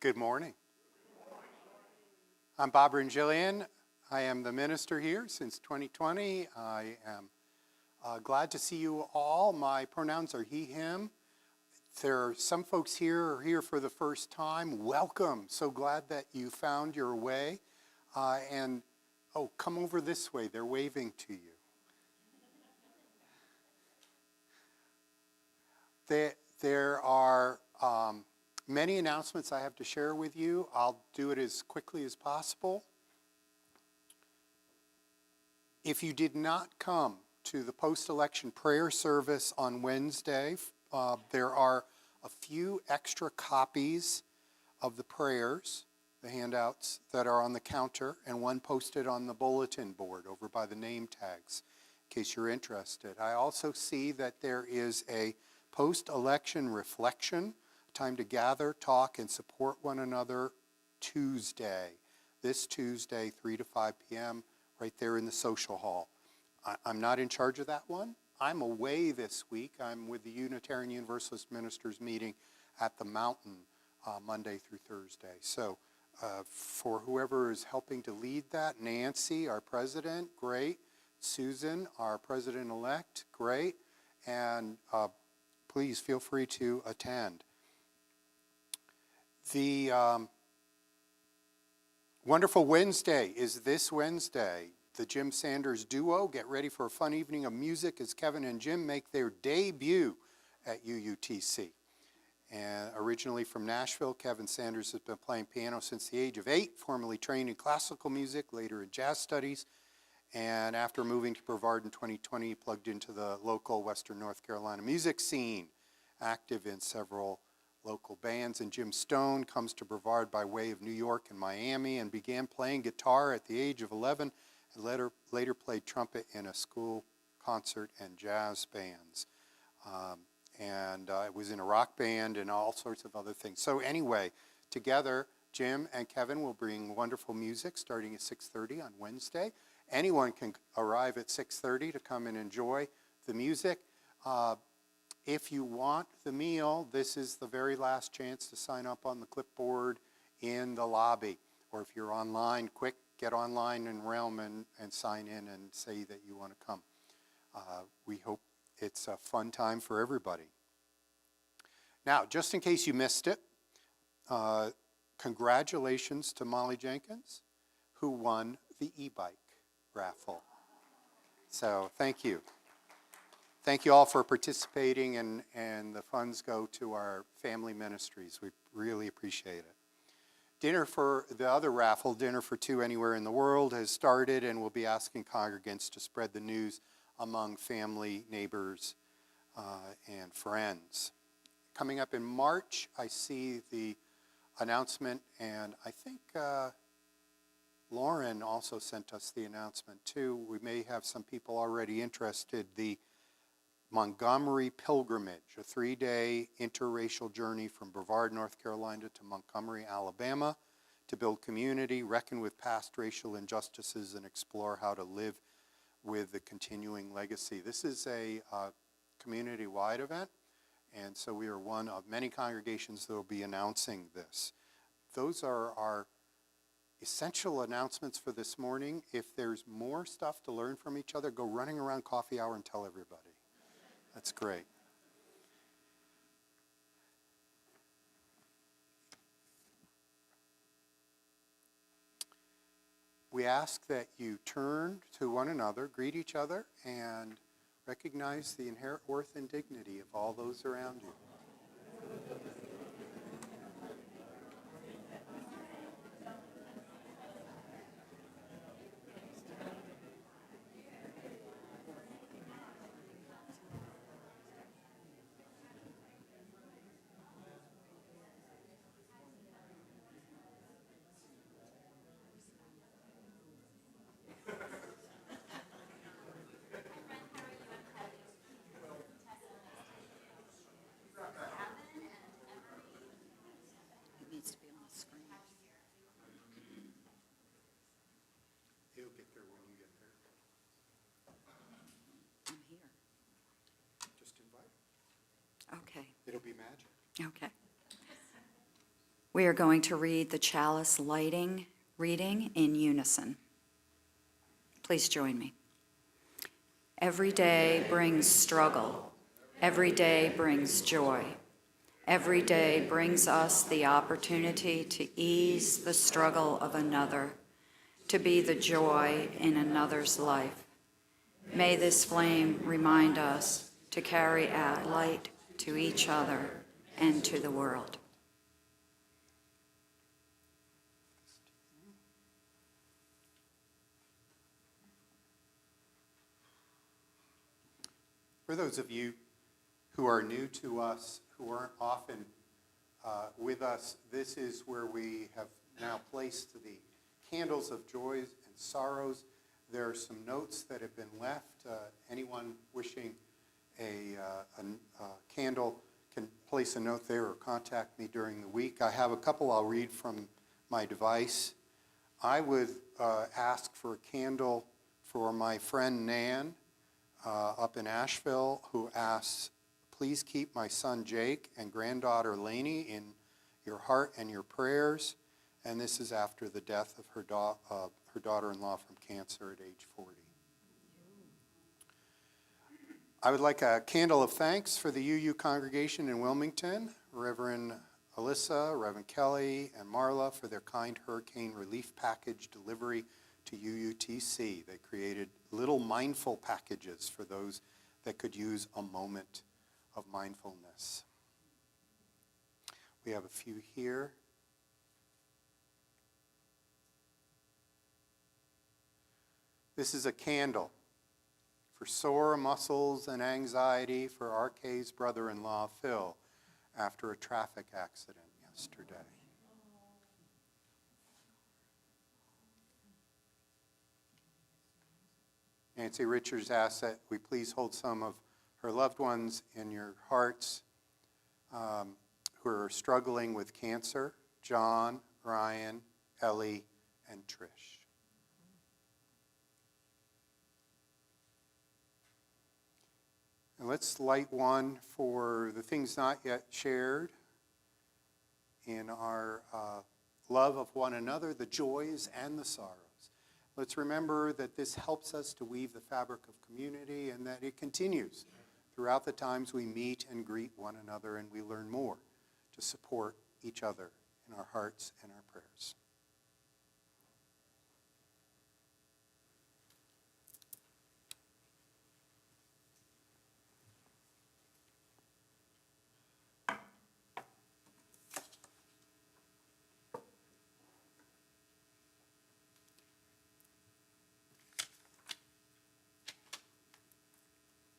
Good morning. I'm Bob Renjilian. I am the minister here since 2020. I am glad to see you all. My pronouns are he, him. There are some folks here who are here for the first time. Welcome. So glad that you found your way. Come over this way. They're waving to you. There are many announcements I have to share with you. I'll do it as quickly as possible. If you did not come to the post-election prayer service on Wednesday, there are a few extra copies of the prayers, the handouts that are on the counter, and one posted on the bulletin board over by the name tags, in case you're interested. I also see that there is a post-election reflection, time to gather, talk, and support one another Tuesday. This Tuesday, 3 to 5 p.m., right there in the social hall. I'm not in charge of that one. I'm away this week. I'm with the Unitarian Universalist Ministers meeting at the Mountain Monday through Thursday. So for whoever is helping to lead that, Nancy, our president, great. Susan, our president-elect, great. And please feel free to attend. The Wonderful Wednesday is this Wednesday. The Jim Sanders Duo get ready for a fun evening of music as Kevin and Jim make their debut at UUTC. And originally from Nashville, Kevin Sanders has been playing piano since the age of 8, formerly trained in classical music, later in jazz studies. And after moving to Brevard in 2020, he plugged into the local Western North Carolina music scene, active in several local bands. And Jim Stone comes to Brevard by way of New York and Miami and began playing guitar at the age of 11 and later played trumpet in a school concert and jazz bands. Was in a rock band and all sorts of other things. So anyway, together, Jim and Kevin will bring wonderful music starting at 6:30 on Wednesday. Anyone can arrive at 6:30 to come and enjoy the music. If you want the meal, this is the very last chance to sign up on the clipboard in the lobby. Or if you're online, quick, get online in Realm and sign in and say that you want to come. We hope it's a fun time for everybody. Now, just in case you missed it, congratulations to Molly Jenkins, who won the e-bike raffle. So thank you. Thank you all for participating, and the funds go to our family ministries. We really appreciate it. Dinner for the other raffle, Dinner for Two Anywhere in the World, has started, and we'll be asking congregants to spread the news among family, neighbors, and friends. Coming up in March, I see the announcement, and I think Lauren also sent us the announcement too. We may have some people already interested. The Montgomery Pilgrimage, a 3-day interracial journey from Brevard, North Carolina to Montgomery, Alabama, to build community, reckon with past racial injustices, and explore how to live with the continuing legacy. This is a community-wide event, and so we are one of many congregations that will be announcing this. Those are our essential announcements for this morning. If there's more stuff to learn from each other, go running around coffee hour and tell everybody. That's great. We ask that you turn to one another, greet each other, and recognize the inherent worth and dignity of all those around you. Okay. It'll be magic. Okay. We are going to read the chalice lighting reading in unison. Please join me. Every day brings struggle. Every day brings joy. Every day brings us the opportunity to ease the struggle of another, to be the joy in another's life. May this flame remind us to carry out light to each other and to the world. For those of you who are new to us, who aren't often with us, this is where we have now placed the candles of joys and sorrows. There are some notes that have been left. Anyone wishing a candle can place a note there or contact me during the week. I have a couple I'll read from my device. I would ask for a candle for my friend Nan up in Asheville, who asks, please keep my son Jake and granddaughter Lainey in your heart and your prayers. And this is after the death of her daughter-in-law from cancer at age 40. I would like a candle of thanks for the UU congregation in Wilmington, Reverend Alyssa, Reverend Kelly, and Marla for their kind hurricane relief package delivery to UUTC. They created little mindful packages for those that could use a moment of mindfulness. We have a few here. This is a candle for sore muscles and anxiety for RK's brother-in-law, Phil, after a traffic accident yesterday. Nancy Richards asks that we please hold some of her loved ones in your hearts who are struggling with cancer: John, Ryan, Ellie, and Trish. And let's light one for the things not yet shared in our love of one another, the joys and the sorrows. Let's remember that this helps us to weave the fabric of community and that it continues throughout the times we meet and greet one another, and we learn more to support each other in our hearts and our prayers.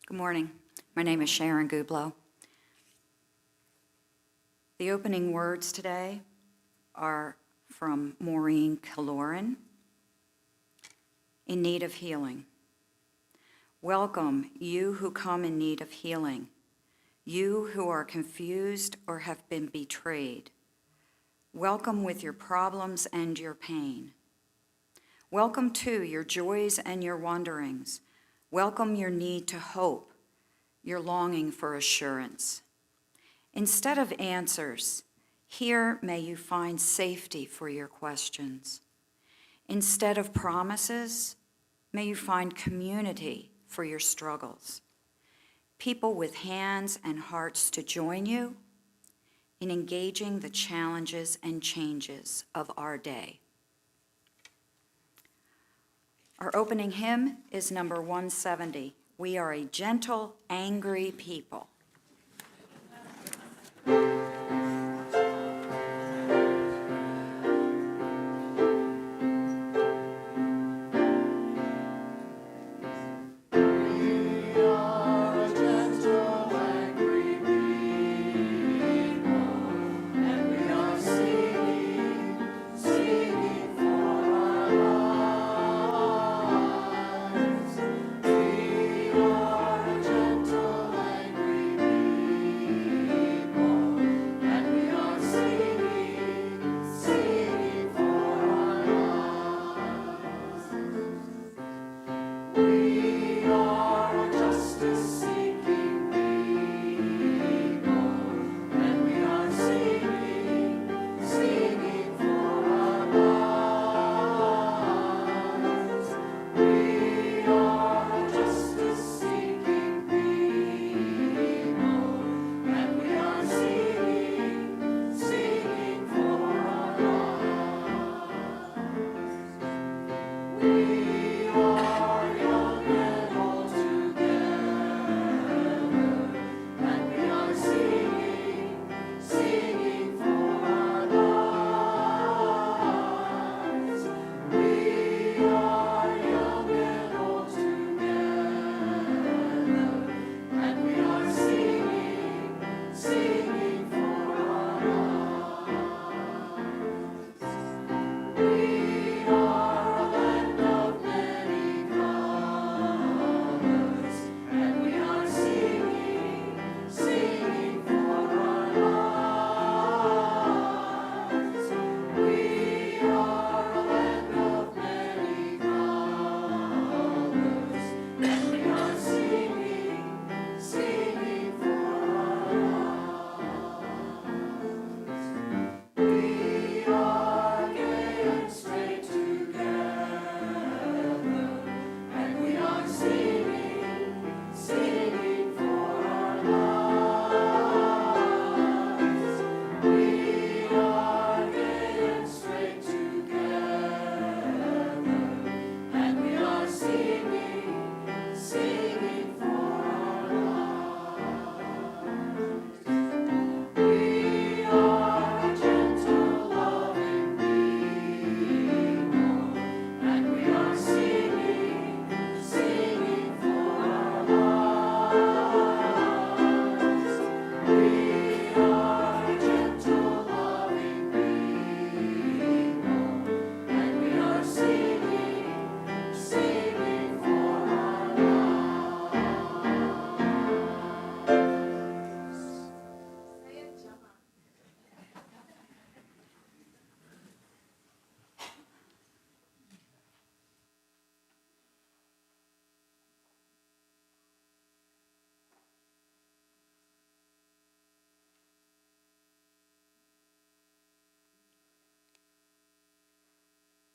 Good morning. My name is Sharon Gublow. The opening words today are from Maureen Kaloran, In Need of Healing. Welcome, you who come in need of healing, you who are confused or have been betrayed. Welcome with your problems and your pain. Welcome too your joys and your wanderings. Welcome your need to hope, your longing for assurance. Instead of answers, here may you find safety for your questions. Instead of promises, may you find community for your struggles. People with hands and hearts to join you in engaging the challenges and changes of our day. Our opening hymn is number 170. We are a gentle, angry people.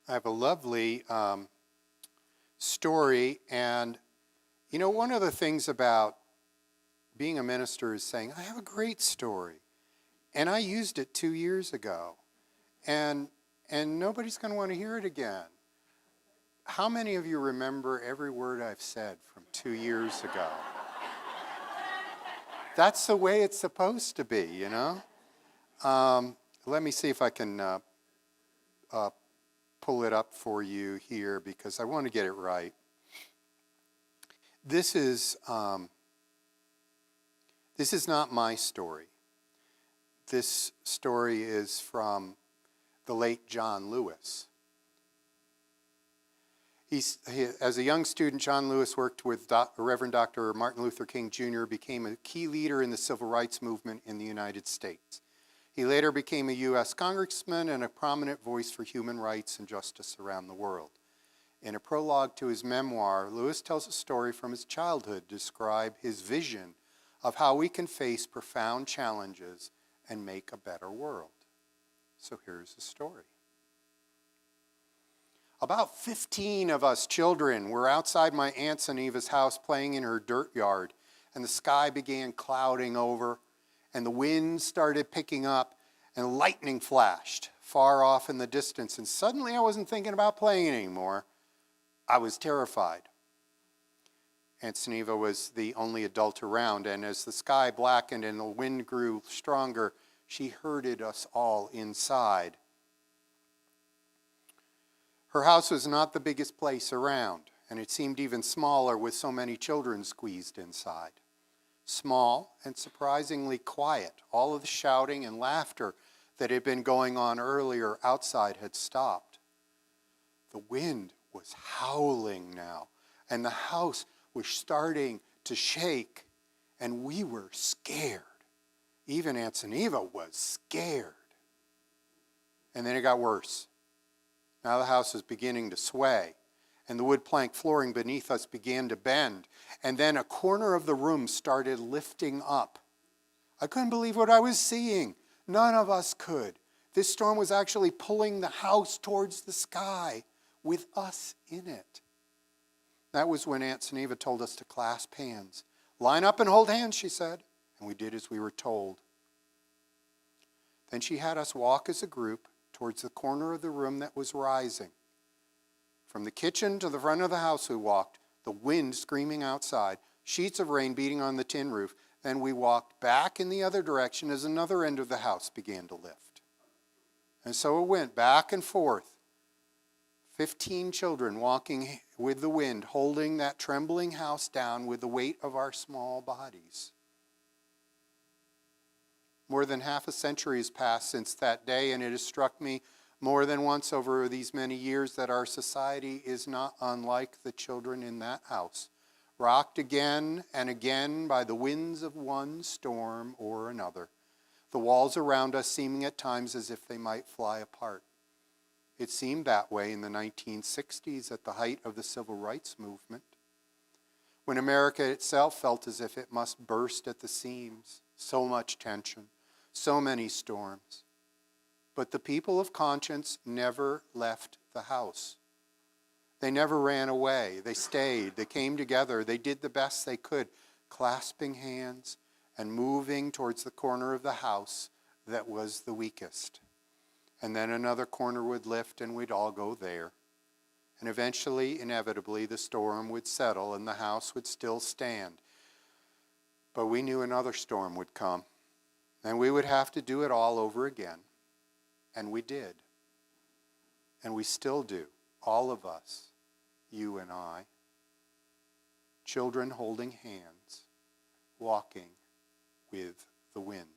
I have a lovely story, and you know, one of the things about being a minister is saying, I have a great story, and I used it 2 years ago, and nobody's going to want to hear it again. How many of you remember every word I've said from 2 years ago? That's the way it's supposed to be, you know? Let me see if I can pull it up for you here, because I want to get it right. This is not my story. This story is from the late John Lewis. As a young student, John Lewis worked with Reverend Dr. Martin Luther King Jr., became a key leader in the civil rights movement in the United States. He later became a U.S. congressman and a prominent voice for human rights and justice around the world. In a prologue to his memoir, Lewis tells a story from his childhood to describe his vision of how we can face profound challenges and make a better world. So here's the story. About 15 of us children were outside my Aunt Suneva's house playing in her dirt yard, and the sky began clouding over, and the wind started picking up, and lightning flashed far off in the distance, and suddenly I wasn't thinking about playing anymore. I was terrified. Aunt Suneva was the only adult around, and as the sky blackened and the wind grew stronger, she herded us all inside. Her house was not the biggest place around, and it seemed even smaller with so many children squeezed inside. Small and surprisingly quiet. All of the shouting and laughter that had been going on earlier outside had stopped. The wind was howling now, and the house was starting to shake, and we were scared. Even Aunt Suneva was scared. And then it got worse. Now the house was beginning to sway, and the wood plank flooring beneath us began to bend, and then a corner of the room started lifting up. I couldn't believe what I was seeing. None of us could. This storm was actually pulling the house towards the sky with us in it. That was when Aunt Suneva told us to clasp hands. Line up and hold hands, she said, and we did as we were told. Then she had us walk as a group towards the corner of the room that was rising. From the kitchen to the front of the house we walked, the wind screaming outside, sheets of rain beating on the tin roof. Then we walked back in the other direction as another end of the house began to lift. And so it went back and forth. 15 children walking with the wind, holding that trembling house down with the weight of our small bodies. More than half a century has passed since that day, and it has struck me more than once over these many years that our society is not unlike the children in that house, rocked again and again by the winds of one storm or another, the walls around us seeming at times as if they might fly apart. It seemed that way in the 1960s at the height of the civil rights movement, when America itself felt as if it must burst at the seams, so much tension, so many storms. But the people of conscience never left the house. They never ran away. They stayed. They came together. They did the best they could, clasping hands and moving towards the corner of the house that was the weakest. And then another corner would lift and we'd all go there. And eventually, inevitably, the storm would settle and the house would still stand. But we knew another storm would come. And we would have to do it all over again. And we did. And we still do. All of us, you and I. Children holding hands, walking with the winds.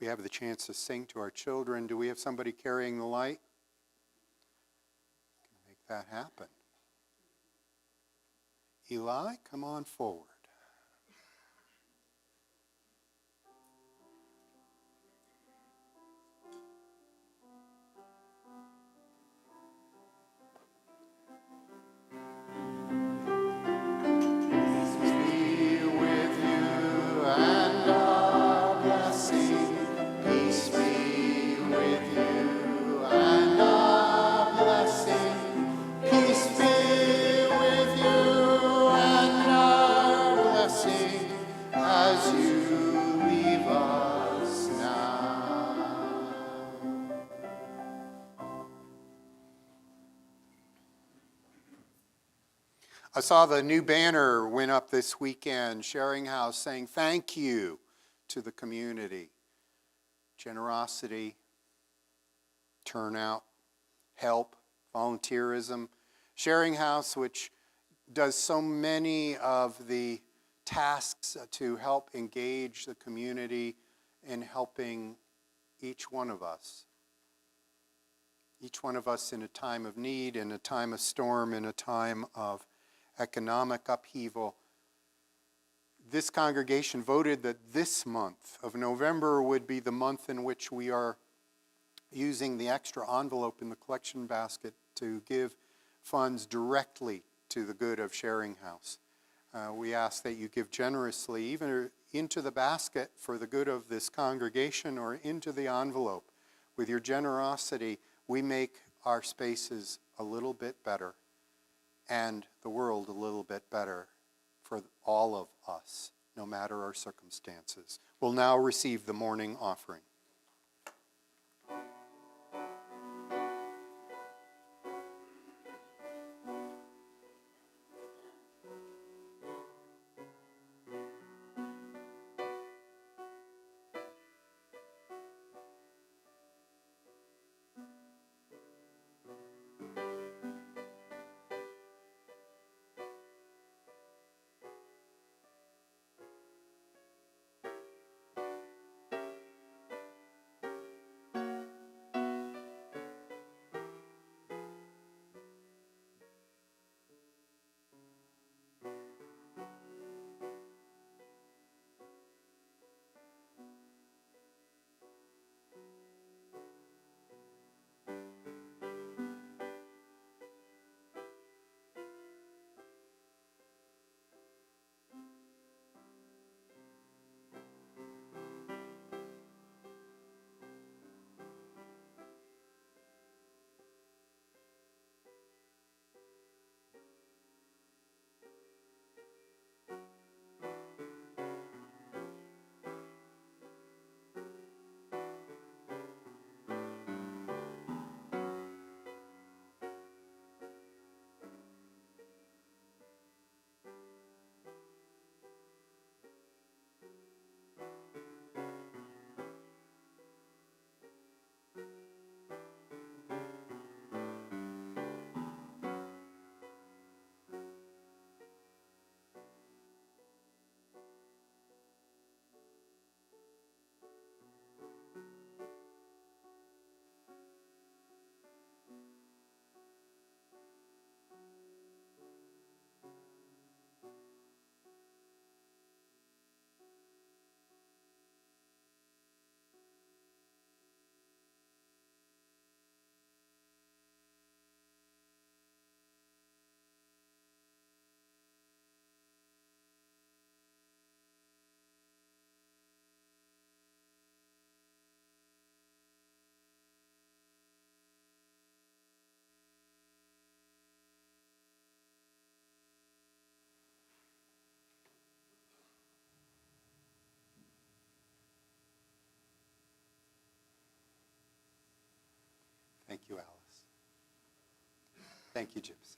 We have the chance to sing to our children. Do we have somebody carrying the light? Make that happen. Eli, come on forward. I saw the new banner went up this weekend, Sharing House, saying thank you to the community. Generosity, turnout, help, volunteerism. Sharing House, which does so many of the tasks to help engage the community in helping each one of us. Each one of us in a time of need, in a time of storm, in a time of economic upheaval. This congregation voted that this month of November would be the month in which we are using the extra envelope in the collection basket to give funds directly to the good of Sharing House. We ask that you give generously, even into the basket for the good of this congregation or into the envelope. With your generosity, we make our spaces a little bit better and the world a little bit better for all of us, no matter our circumstances. We'll now receive the morning offering. Thank you, Alice. Thank you, Gypsy.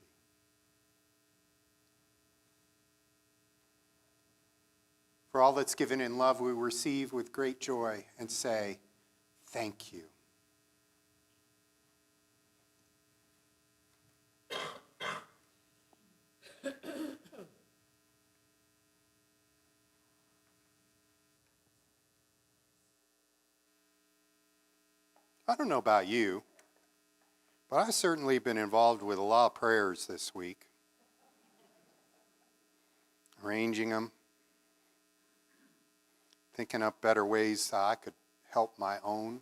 For all that's given in love, we receive with great joy and say, thank you. I don't know about you, but I've certainly been involved with a lot of prayers this week. Arranging them, thinking up better ways that I could help my own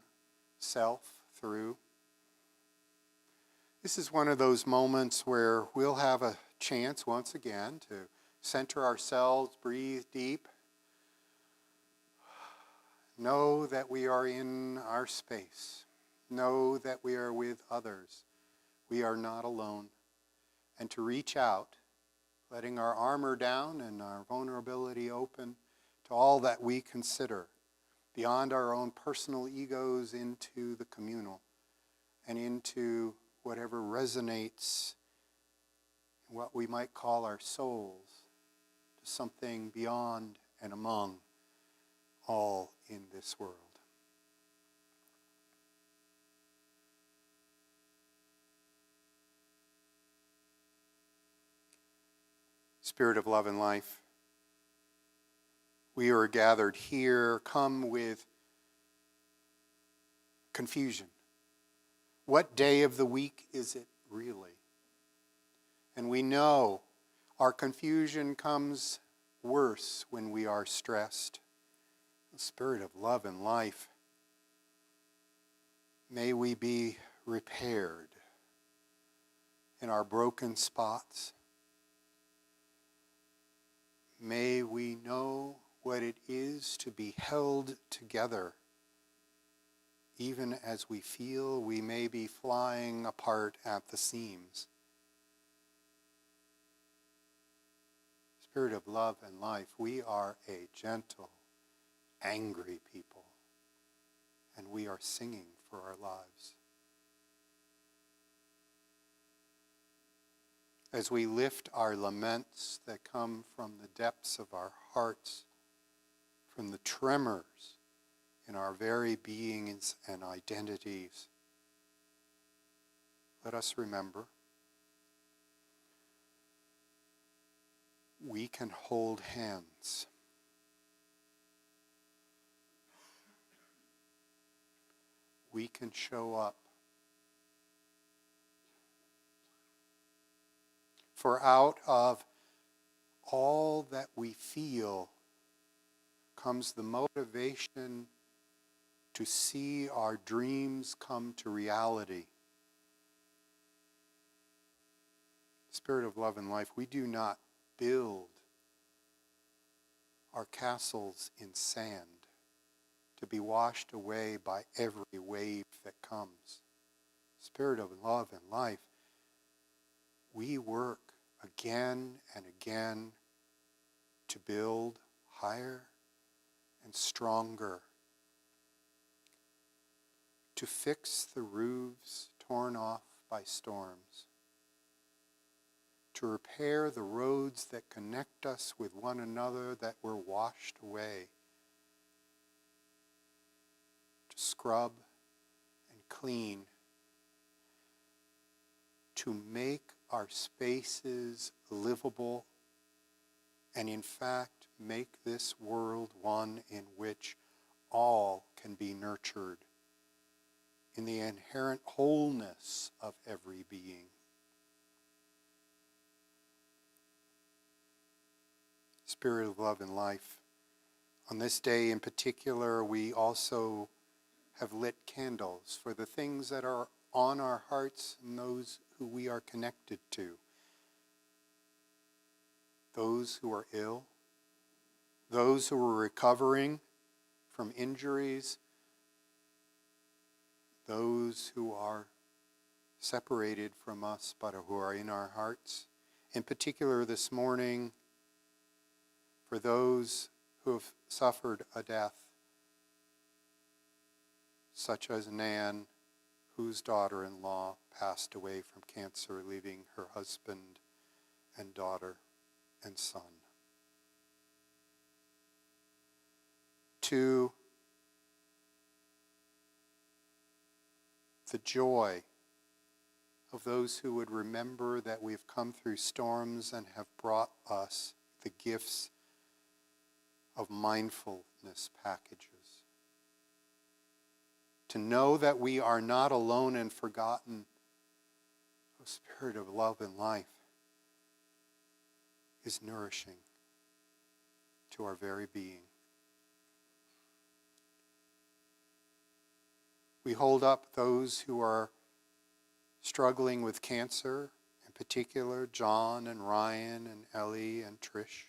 self through. This is one of those moments where we'll have a chance once again to center ourselves, breathe deep, know that we are in our space, know that we are with others. We are not alone. And to reach out, letting our armor down and our vulnerability open to all that we consider beyond our own personal egos into the communal and into whatever resonates what we might call our souls, to something beyond and among all in this world. Spirit of love and life, we are gathered here, come with confusion. What day of the week is it really? And we know our confusion comes worse when we are stressed. The Spirit of love and life, may we be repaired in our broken spots. May we know what it is to be held together, even as we feel we may be flying apart at the seams. Spirit of love and life, we are a gentle, angry people, and we are singing for our lives. As we lift our laments that come from the depths of our hearts, from the tremors in our very beings and identities, let us remember we can hold hands. We can show up. For out of all that we feel comes the motivation to see our dreams come to reality. Spirit of love and life, we do not build our castles in sand to be washed away by every wave that comes. Spirit of love and life, we work again and again to build higher and stronger, to fix the roofs torn off by storms, to repair the roads that connect us with one another that were washed away, to scrub and clean, to make our spaces livable, and in fact make this world one in which all can be nurtured in the inherent wholeness of every being. Spirit of love and life, on this day in particular, we also have lit candles for the things that are on our hearts and those who we are connected to. Those who are ill, those who are recovering from injuries, those who are separated from us but who are in our hearts. In particular this morning, for those who have suffered a death, such as Nan, whose daughter-in-law passed away from cancer, leaving her husband and daughter and son. To the joy of those who would remember that we've come through storms and have brought us the gifts of mindfulness packages. To know that we are not alone and forgotten, the Spirit of love and life is nourishing to our very being. We hold up those who are struggling with cancer, in particular John and Ryan and Ellie and Trish.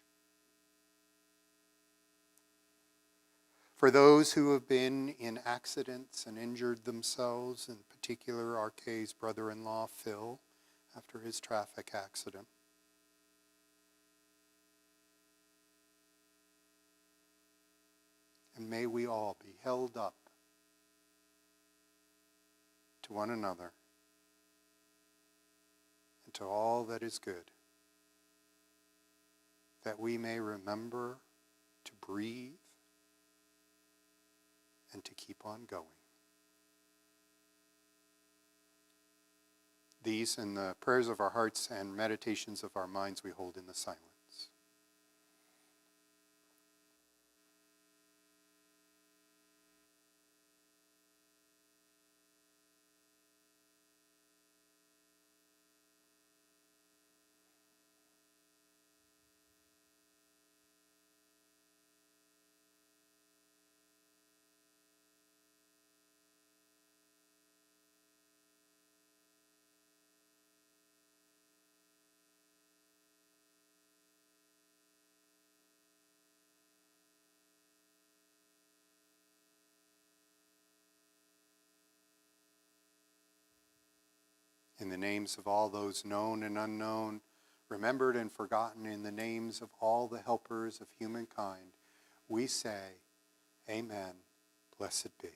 For those who have been in accidents and injured themselves, in particular RK's brother-in-law Phil, after his traffic accident. And may we all be held up to one another and to all that is good that we may remember to breathe and to keep on going. These and the prayers of our hearts and meditations of our minds we hold in the silence. In the names of all those known and unknown, remembered and forgotten, in the names of all the helpers of humankind, we say, Amen, blessed be.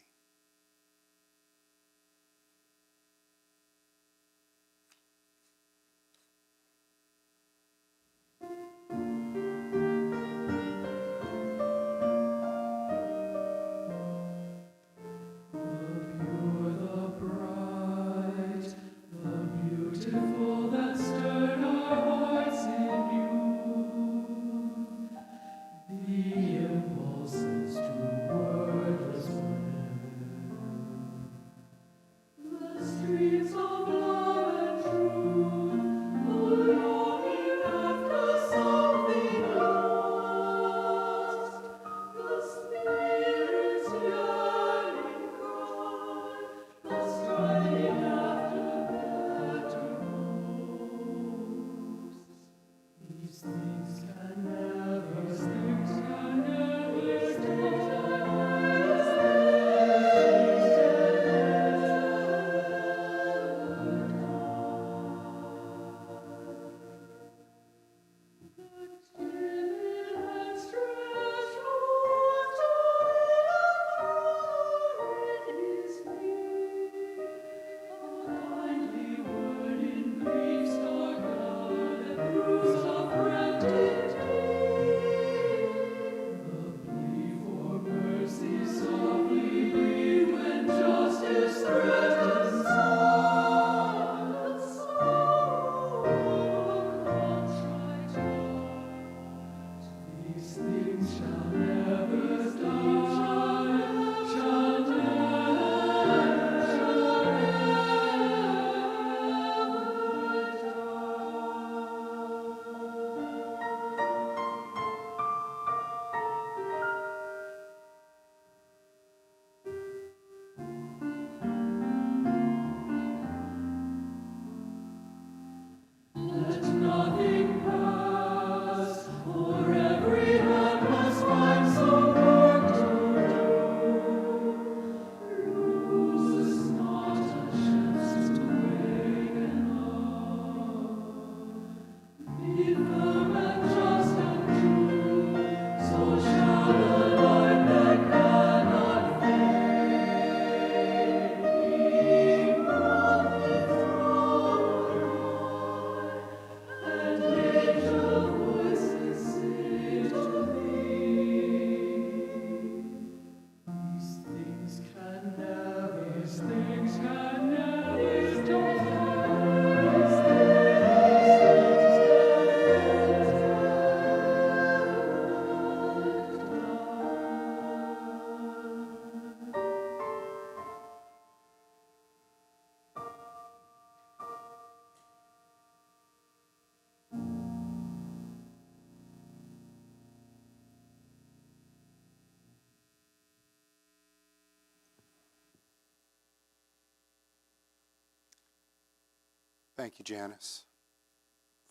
Thank you, Janice,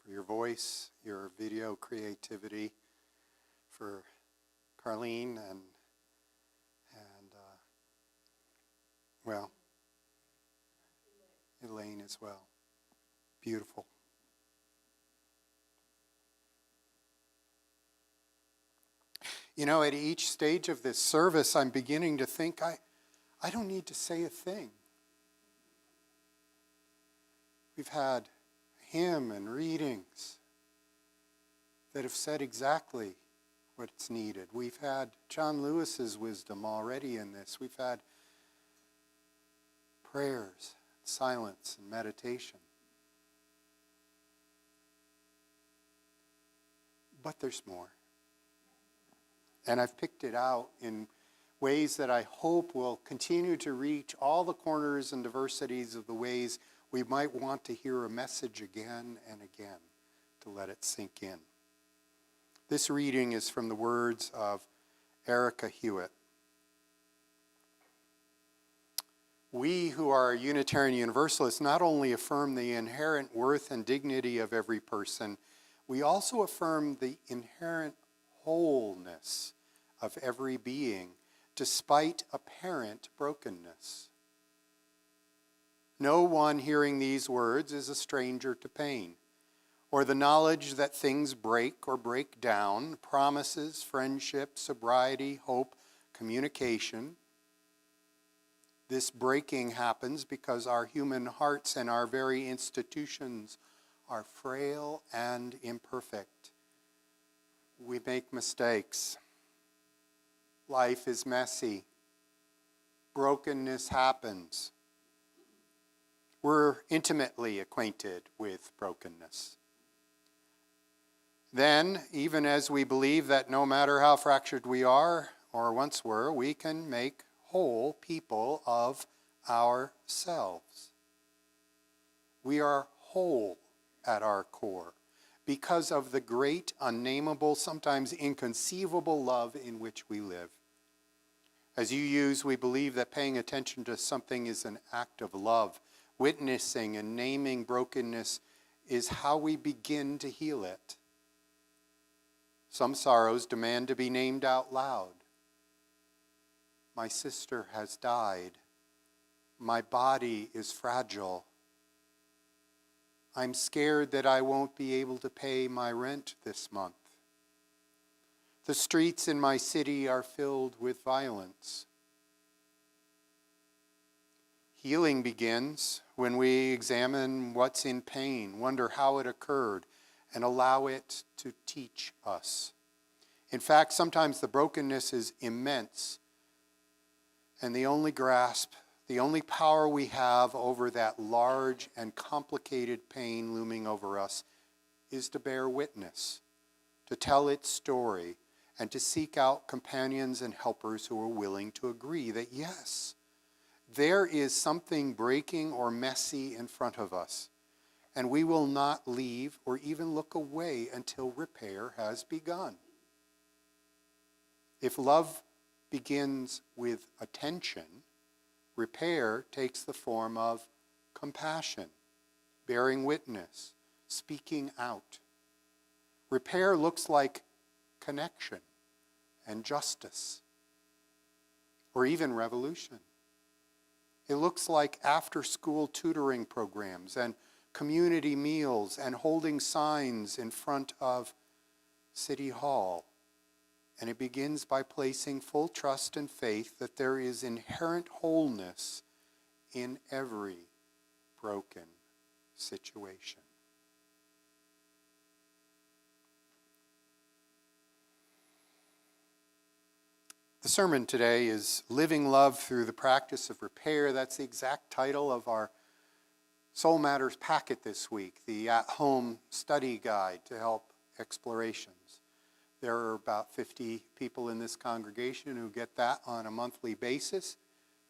for your voice, your video creativity, for Carlene and well, Elaine as well. Beautiful. You know, at each stage of this service, I'm beginning to think I don't need to say a thing. We've had hymn and readings that have said exactly what's needed. We've had John Lewis's wisdom already in this. We've had prayers, silence, and meditation. But there's more. And I've picked it out in ways that I hope will continue to reach all the corners and diversities of the ways we might want to hear a message again and again to let it sink in. This reading is from the words of Erica Hewitt. We who are Unitarian Universalists not only affirm the inherent worth and dignity of every person, we also affirm the inherent wholeness of every being, despite apparent brokenness. No one hearing these words is a stranger to pain, or the knowledge that things break or break down, promises, friendship, sobriety, hope, communication. This breaking happens because our human hearts and our very institutions are frail and imperfect. We make mistakes. Life is messy. Brokenness happens. We're intimately acquainted with brokenness. Then, even as we believe that no matter how fractured we are or once were, we can make whole people of ourselves. We are whole at our core because of the great, unnameable, sometimes inconceivable love in which we live. As you use, we believe that paying attention to something is an act of love. Witnessing and naming brokenness is how we begin to heal it. Some sorrows demand to be named out loud. My sister has died. My body is fragile. I'm scared that I won't be able to pay my rent this month. The streets in my city are filled with violence. Healing begins when we examine what's in pain, wonder how it occurred, and allow it to teach us. In fact, sometimes the brokenness is immense, and the only grasp, the only power we have over that large and complicated pain looming over us is to bear witness, to tell its story, and to seek out companions and helpers who are willing to agree that yes, there is something breaking or messy in front of us, and we will not leave or even look away until repair has begun. If love begins with attention, repair takes the form of compassion, bearing witness, speaking out. Repair looks like connection and justice, or even revolution. It looks like after-school tutoring programs and community meals and holding signs in front of City Hall. And it begins by placing full trust and faith that there is inherent wholeness in every broken situation. The sermon today is Living Love Through the Practice of Repair. That's the exact title of our Soul Matters packet this week, the at-home study guide to help explorations. There are about 50 people in this congregation who get that on a monthly basis.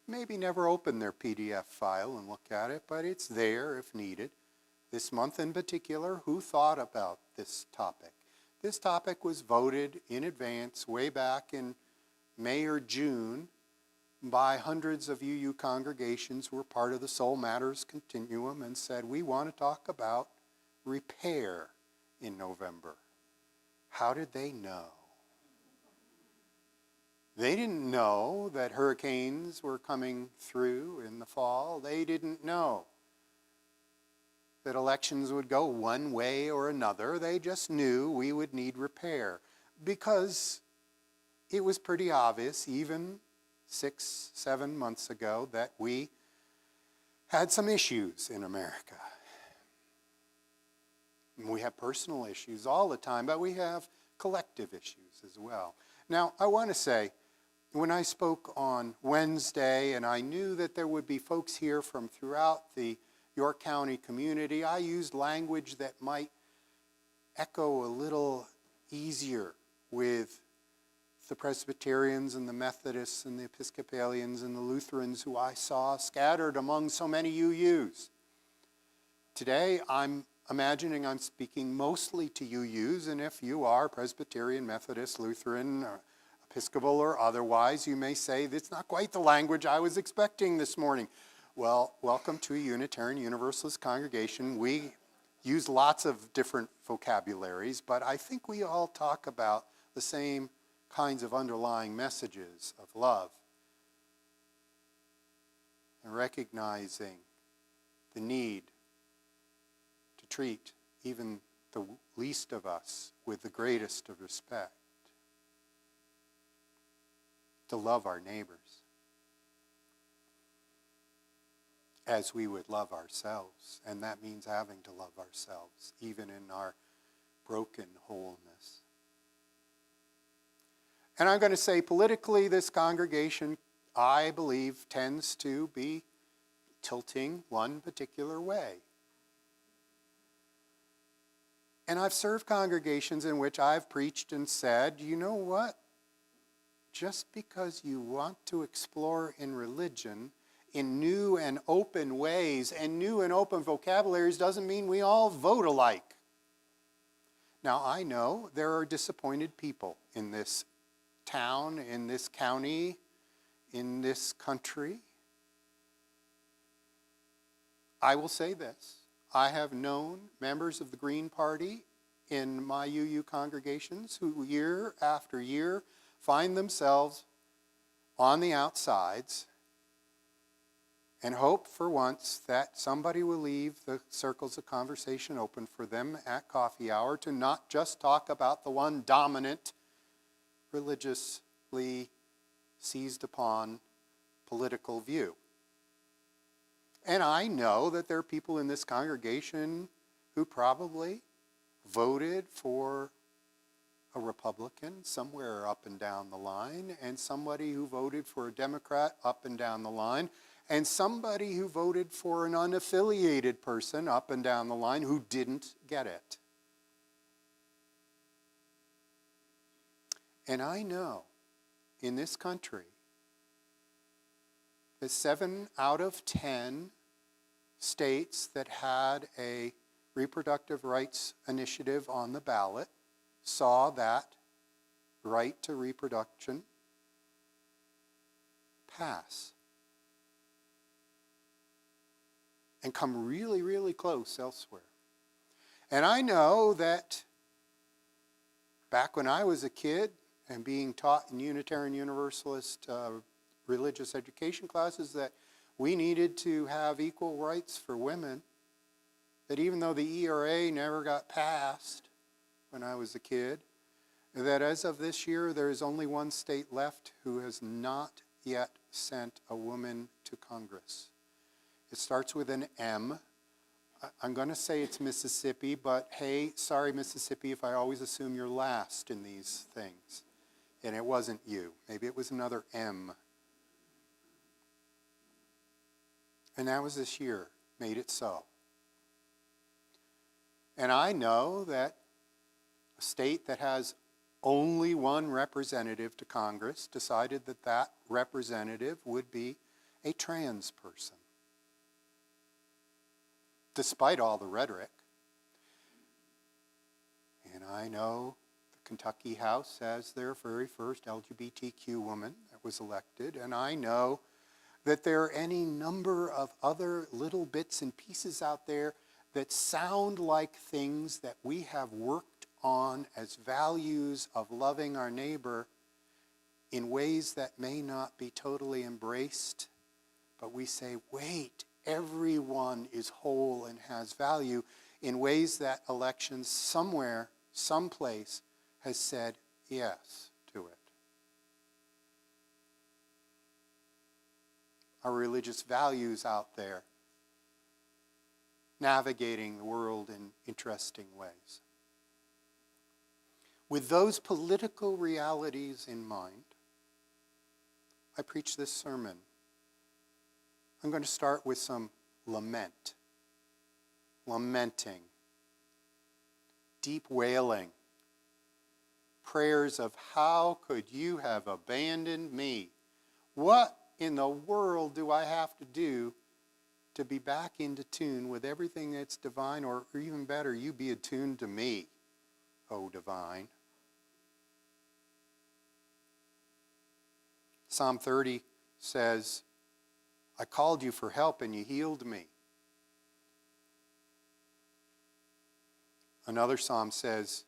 Maybe never open their PDF file and look at it, but it's there if needed. This month in particular, who thought about this topic? This topic was voted in advance way back in May or June by hundreds of UU congregations who were part of the Soul Matters Continuum and said, we want to talk about repair in November. How did they know? They didn't know that hurricanes were coming through in the fall. They didn't know that elections would go one way or another. They just knew we would need repair because it was pretty obvious, even 6-7 months ago, that we had some issues in America. We have personal issues all the time, but we have collective issues as well. Now, I want to say, when I spoke on Wednesday, and I knew that there would be folks here from throughout the York County community, I used language that might echo a little easier with the Presbyterians and the Methodists and the Episcopalians and the Lutherans who I saw scattered among so many UUs. Today, I'm imagining I'm speaking mostly to UUs, and if you are Presbyterian, Methodist, Lutheran, or Episcopal, or otherwise, you may say, that's not quite the language I was expecting this morning. Well, welcome to a Unitarian Universalist congregation. We use lots of different vocabularies, but I think we all talk about the same kinds of underlying messages of love and recognizing the need to treat even the least of us with the greatest of respect, to love our neighbors as we would love ourselves, and that means having to love ourselves even in our broken wholeness. And I'm going to say politically, this congregation, I believe, tends to be tilting one particular way. And I've served congregations in which I've preached and said, you know what? Just because you want to explore in religion in new and open ways and new and open vocabularies doesn't mean we all vote alike. Now, I know there are disappointed people in this town, in this county, in this country. I will say this. I have known members of the Green Party in my UU congregations who year after year find themselves on the outsides and hope for once that somebody will leave the circles of conversation open for them at coffee hour to not just talk about the one dominant, religiously seized upon political view. And I know that there are people in this congregation who probably voted for a Republican somewhere up and down the line, and somebody who voted for a Democrat up and down the line, and somebody who voted for an unaffiliated person up and down the line who didn't get it. And I know in this country that 7 out of 10 states that had a reproductive rights initiative on the ballot saw that right to reproduction pass and come really, really close elsewhere. And I know that back when I was a kid and being taught in Unitarian Universalist religious education classes that we needed to have equal rights for women, that even though the ERA never got passed when I was a kid, that as of this year there is only one state left who has not yet sent a woman to Congress. It starts with an M. I'm going to say it's Mississippi, but hey, sorry Mississippi if I always assume you're last in these things. And it wasn't you. Maybe it was another M. And that was this year, made it so. And I know that a state that has only one representative to Congress decided that that representative would be a trans person. Despite all the rhetoric. And I know the Kentucky House has their very first LGBTQ woman that was elected. And I know that there are any number of other little bits and pieces out there that sound like things that we have worked on as values of loving our neighbor in ways that may not be totally embraced, but we say, wait, everyone is whole and has value in ways that elections somewhere, someplace has said yes to it. Our religious values out there navigating the world in interesting ways. With those political realities in mind, I preach this sermon. I'm going to start with some lament, lamenting, deep wailing, prayers of how could you have abandoned me? What in the world do I have to do to be back into tune with everything that's divine, or even better, you be attuned to me, O divine. Psalm 30 says, I called you for help and you healed me. Another psalm says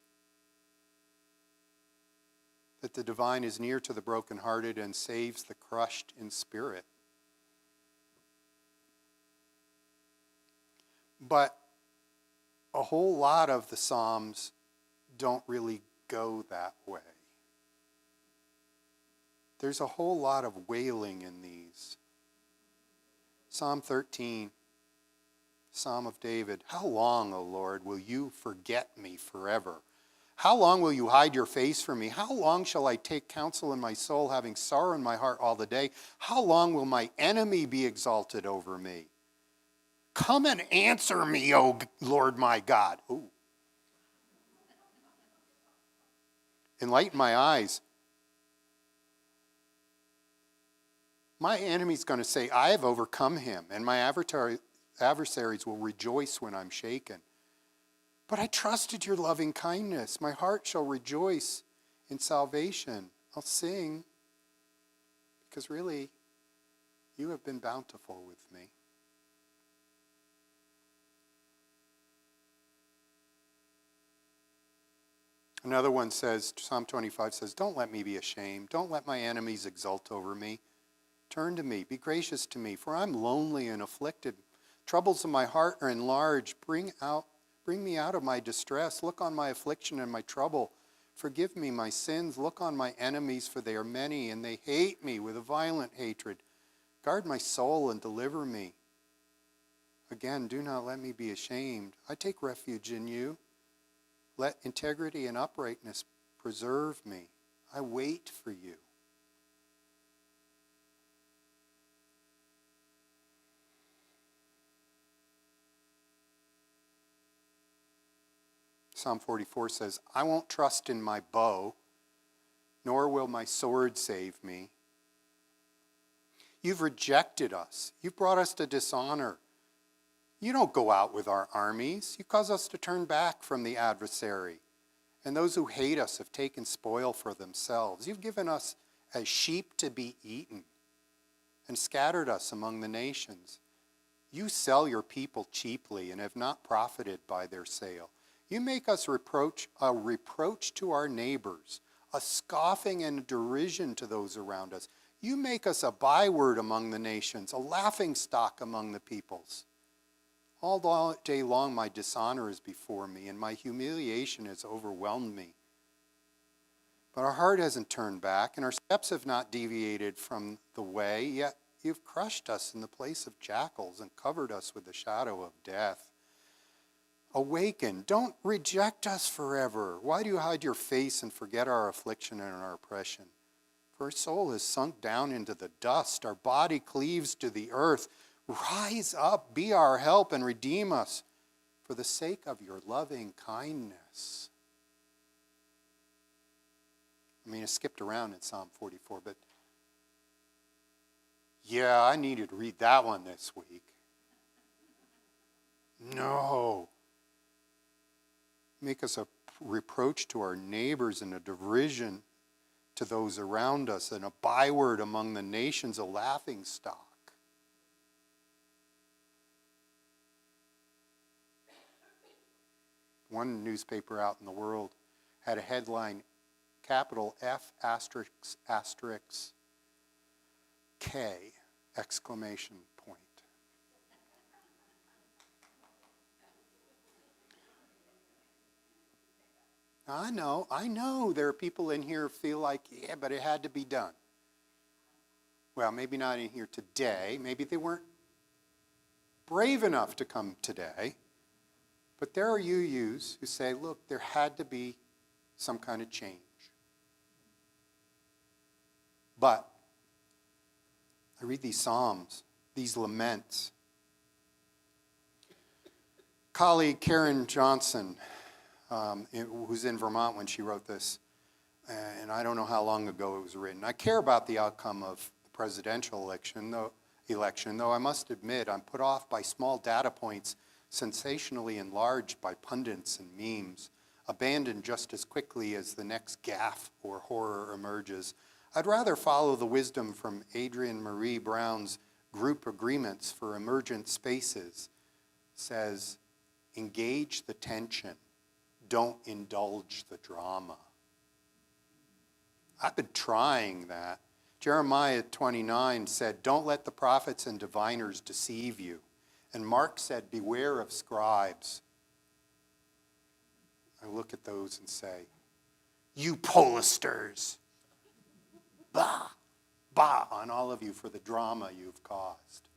that the divine is near to the brokenhearted and saves the crushed in spirit. But a whole lot of the psalms don't really go that way. There's a whole lot of wailing in these. Psalm 13, Psalm of David. How long, O Lord, will you forget me forever? How long will you hide your face from me? How long shall I take counsel in my soul, having sorrow in my heart all the day? How long will my enemy be exalted over me? Come and answer me, O Lord my God. Ooh. Enlighten my eyes. My enemy's going to say, I have overcome him, and my adversaries will rejoice when I'm shaken. But I trusted your loving kindness. My heart shall rejoice in salvation. I'll sing, because really, you have been bountiful with me. Another one says, Psalm 25 says, don't let me be ashamed. Don't let my enemies exult over me. Turn to me, be gracious to me, for I'm lonely and afflicted. Troubles of my heart are enlarged. Bring me out of my distress. Look on my affliction and my trouble. Forgive me my sins. Look on my enemies, for they are many, and they hate me with a violent hatred. Guard my soul and deliver me. Again, do not let me be ashamed. I take refuge in you. Let integrity and uprightness preserve me. I wait for you. Psalm 44 says, I won't trust in my bow, nor will my sword save me. You've rejected us. You've brought us to dishonor. You don't go out with our armies. You cause us to turn back from the adversary. And those who hate us have taken spoil for themselves. You've given us as sheep to be eaten and scattered us among the nations. You sell your people cheaply and have not profited by their sale. You make us a reproach to our neighbors, a scoffing and derision to those around us. You make us a byword among the nations, a laughingstock among the peoples. All day long my dishonor is before me, and my humiliation has overwhelmed me. But our heart hasn't turned back, and our steps have not deviated from the way, yet you've crushed us in the place of jackals and covered us with the shadow of death. Awaken, don't reject us forever. Why do you hide your face and forget our affliction and our oppression? For our soul is sunk down into the dust. Our body cleaves to the earth. Rise up, be our help, and redeem us for the sake of your loving kindness. I skipped around in Psalm 44, but yeah, I needed to read that one this week. No. Make us a reproach to our neighbors and a derision to those around us, and a byword among the nations, a laughingstock. One newspaper out in the world had a headline, capital F asterisk asterisk K exclamation point. I know there are people in here who feel like, yeah, but it had to be done. Well, maybe not in here today. Maybe they weren't brave enough to come today, but there are yous who say, look, there had to be some kind of change. But I read these psalms, these laments. Colleague Karen Johnson, who's in Vermont when she wrote this, and I don't know how long ago it was written. I care about the outcome of the presidential election, though I must admit I'm put off by small data points sensationally enlarged by pundits and memes, abandoned just as quickly as the next gaffe or horror emerges. I'd rather follow the wisdom from Adrienne Marie Brown's Group Agreements for Emergent Spaces. Says, engage the tension, don't indulge the drama. I've been trying that. Jeremiah 29 said, don't let the prophets and diviners deceive you. And Mark said, beware of scribes. I look at those and say, you pollsters. Bah, bah on all of you for the drama you've caused,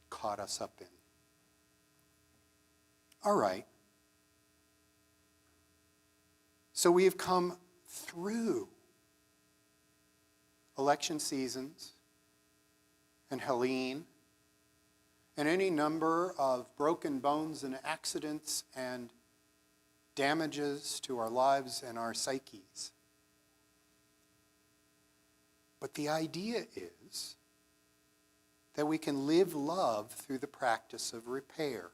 caught us up in. All right. So we have come through election seasons and Helene and any number of broken bones and accidents and damages to our lives and our psyches. But the idea is that we can live love through the practice of repair.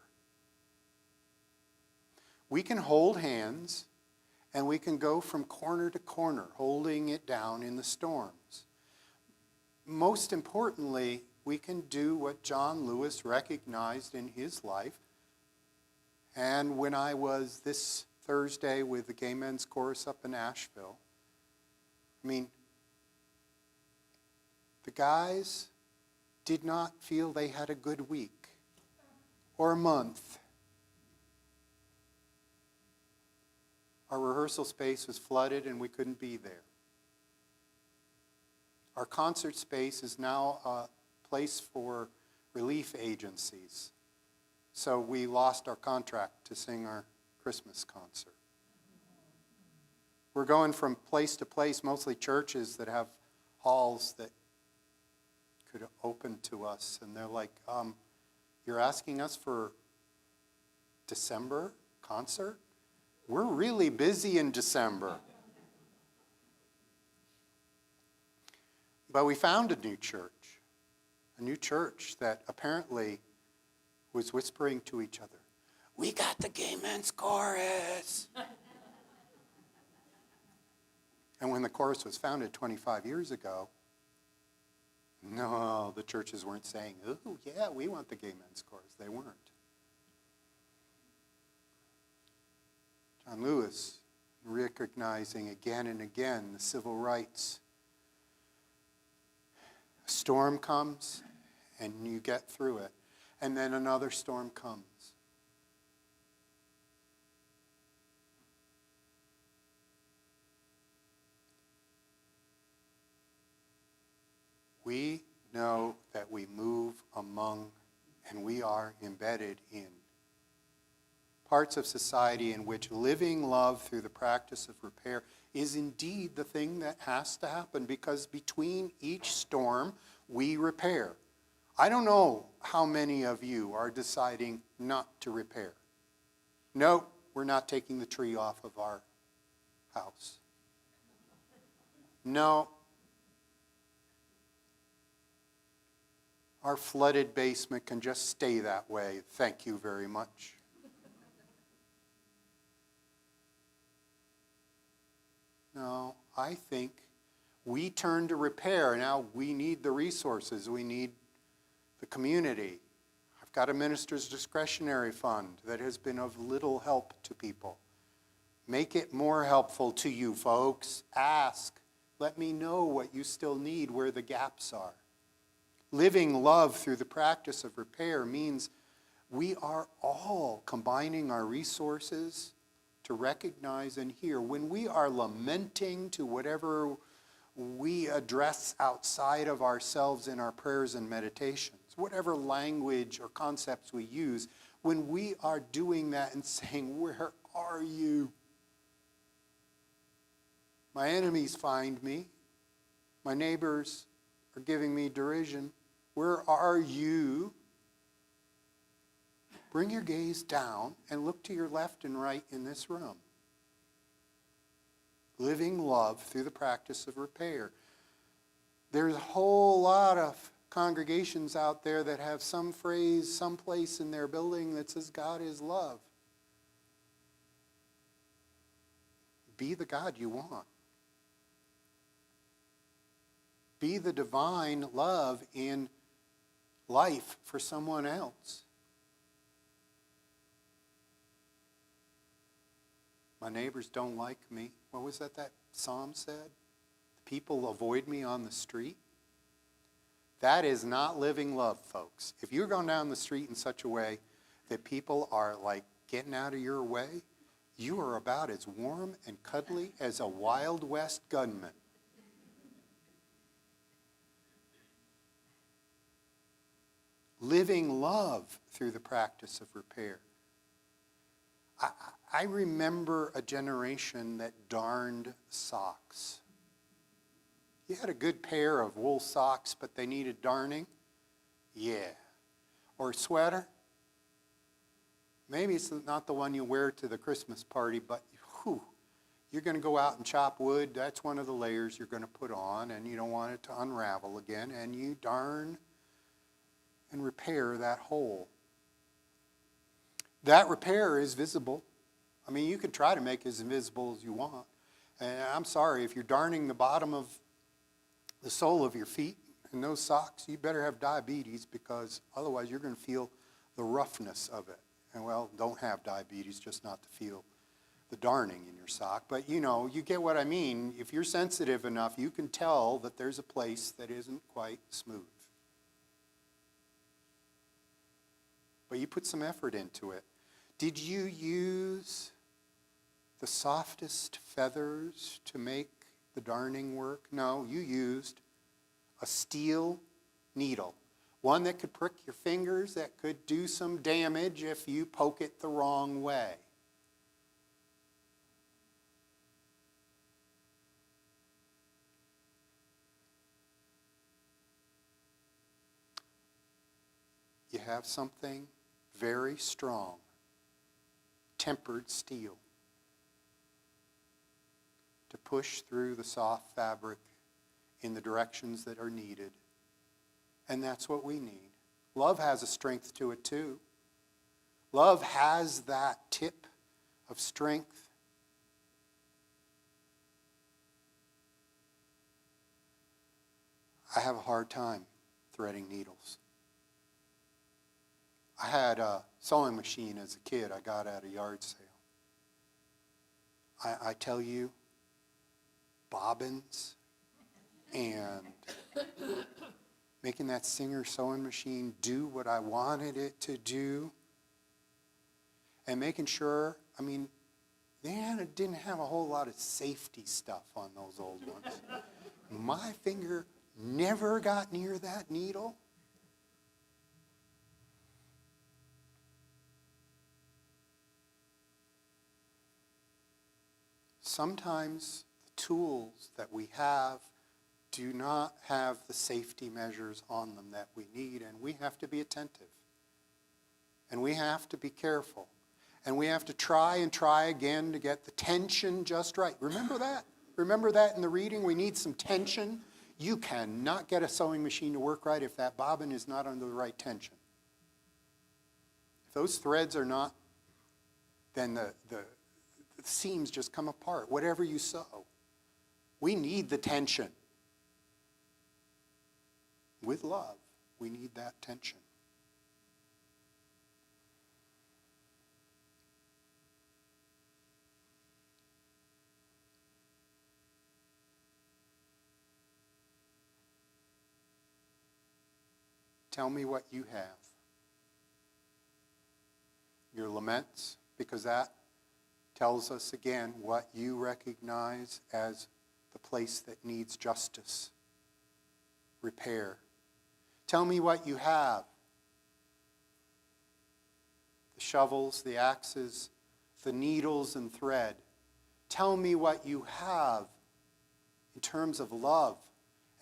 We can hold hands and we can go from corner to corner, holding it down in the storms. Most importantly, we can do what John Lewis recognized in his life. And when I was this Thursday with the Gay Men's Chorus up in Asheville, the guys did not feel they had a good week or a month. Our rehearsal space was flooded and we couldn't be there. Our concert space is now a place for relief agencies. So we lost our contract to sing our Christmas concert. We're going from place to place, mostly churches that have halls that could open to us. And they're like, you're asking us for December concert? We're really busy in December. But we found a new church that apparently was whispering to each other, we got the Gay Men's Chorus. And when the chorus was founded 25 years ago, no, the churches weren't saying, oh, yeah, we want the Gay Men's Chorus. They weren't. John Lewis, recognizing again and again the civil rights. A storm comes, and you get through it. And then another storm comes. We know that we move among and we are embedded in parts of society in which living love through the practice of repair is indeed the thing that has to happen, because between each storm we repair. I don't know how many of you are deciding not to repair. No, we're not taking the tree off of our house. No. Our flooded basement can just stay that way. Thank you very much. No, I think we turn to repair. Now we need the resources. We need the community. I've got a minister's discretionary fund that has been of little help to people. Make it more helpful to you folks. Ask. Let me know what you still need, where the gaps are. Living love through the practice of repair means we are all combining our resources to recognize and hear. When we are lamenting to whatever we address outside of ourselves in our prayers and meditations, whatever language or concepts we use, when we are doing that and saying, where are you? My enemies find me. My neighbors are giving me derision. Where are you? Bring your gaze down and look to your left and right in this room. Living love through the practice of repair. There's a whole lot of congregations out there that have some phrase, some place in their building that says God is love. Be the God you want. Be the divine love in life for someone else. My neighbors don't like me. What was that psalm said? People avoid me on the street. That is not living love, folks. If you're going down the street in such a way that people are like getting out of your way, you are about as warm and cuddly as a Wild West gunman. Living love through the practice of repair. I remember a generation that darned socks. You had a good pair of wool socks, but they needed darning? Yeah. Or a sweater? Maybe it's not the one you wear to the Christmas party, but you're going to go out and chop wood. That's one of the layers you're going to put on, and you don't want it to unravel again, and you darn and repair that hole. That repair is visible. I mean, you can try to make it as invisible as you want. And I'm sorry, if you're darning the bottom of the sole of your feet in those socks, you better have diabetes, because otherwise you're going to feel the roughness of it. And well, don't have diabetes, just not to feel the darning in your sock. But you know, you get what I mean. If you're sensitive enough, you can tell that there's a place that isn't quite smooth. But you put some effort into it. Did you use the softest feathers to make the darning work? No, you used a steel needle. One that could prick your fingers, that could do some damage if you poke it the wrong way. You have something very strong, tempered steel, to push through the soft fabric in the directions that are needed. And that's what we need. Love has a strength to it too. Love has that tip of strength. I have a hard time threading needles. I had a sewing machine as a kid I got at a yard sale. I tell you, bobbins and making that Singer sewing machine do what I wanted it to do, and making sure, I mean, they didn't have a whole lot of safety stuff on those old ones. My finger never got near that needle. Sometimes the tools that we have do not have the safety measures on them that we need, and we have to be attentive. And we have to be careful. And we have to try and try again to get the tension just right. Remember that? Remember that in the reading? We need some tension. You cannot get a sewing machine to work right if that bobbin is not under the right tension. If those threads are not, then the seams just come apart, whatever you sew. We need the tension. With love, we need that tension. Tell me what you have. Your laments, because that tells us again what you recognize as the place that needs justice, repair. Tell me what you have. The shovels, the axes, the needles and thread. Tell me what you have in terms of love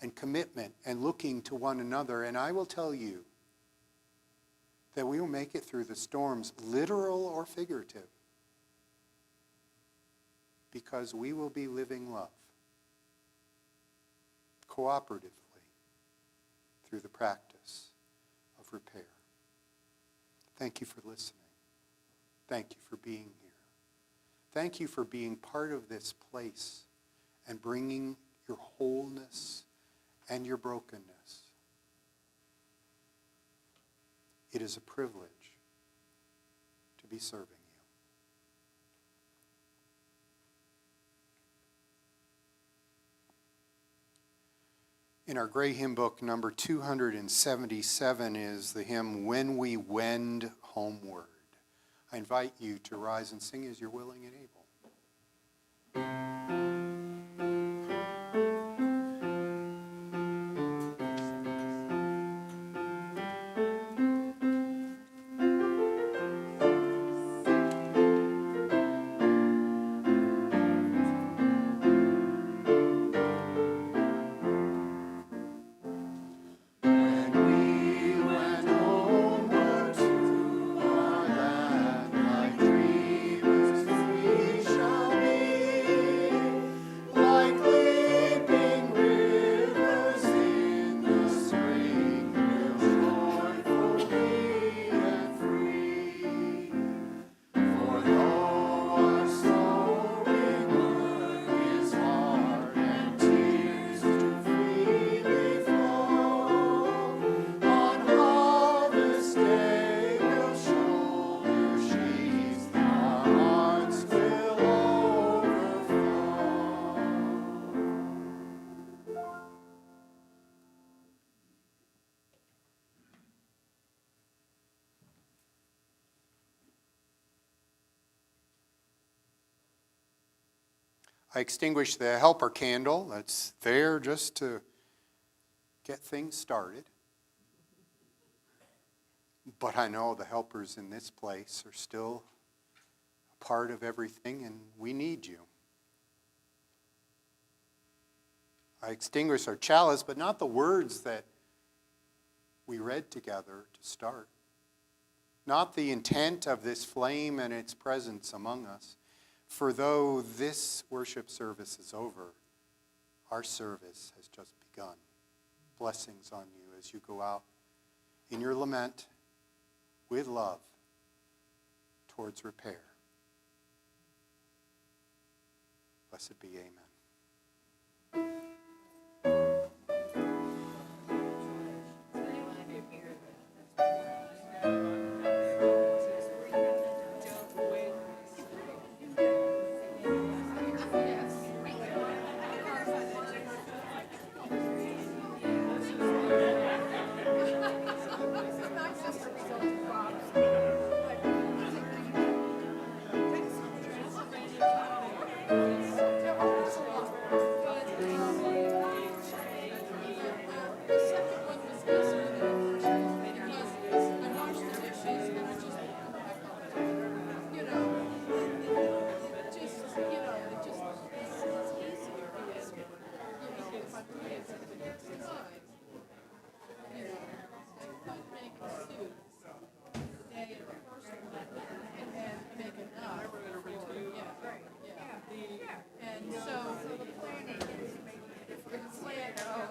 and commitment and looking to one another, and I will tell you that we will make it through the storms, literal or figurative, because we will be living love cooperatively through the practice of repair. Thank you for listening. Thank you for being here. Thank you for being part of this place and bringing your wholeness and your brokenness. It is a privilege to be serving you. In our gray hymn book, number 277 is the hymn, When We Wend Homeward. I invite you to rise and sing as you're willing and able. I extinguish the helper candle that's there just to get things started. But I know the helpers in this place are still a part of everything, and we need you. I extinguish our chalice, but not the words that we read together to start. Not the intent of this flame and its presence among us. For though this worship service is over, our service has just begun. Blessings on you as you go out in your lament with love towards repair. Blessed be, amen.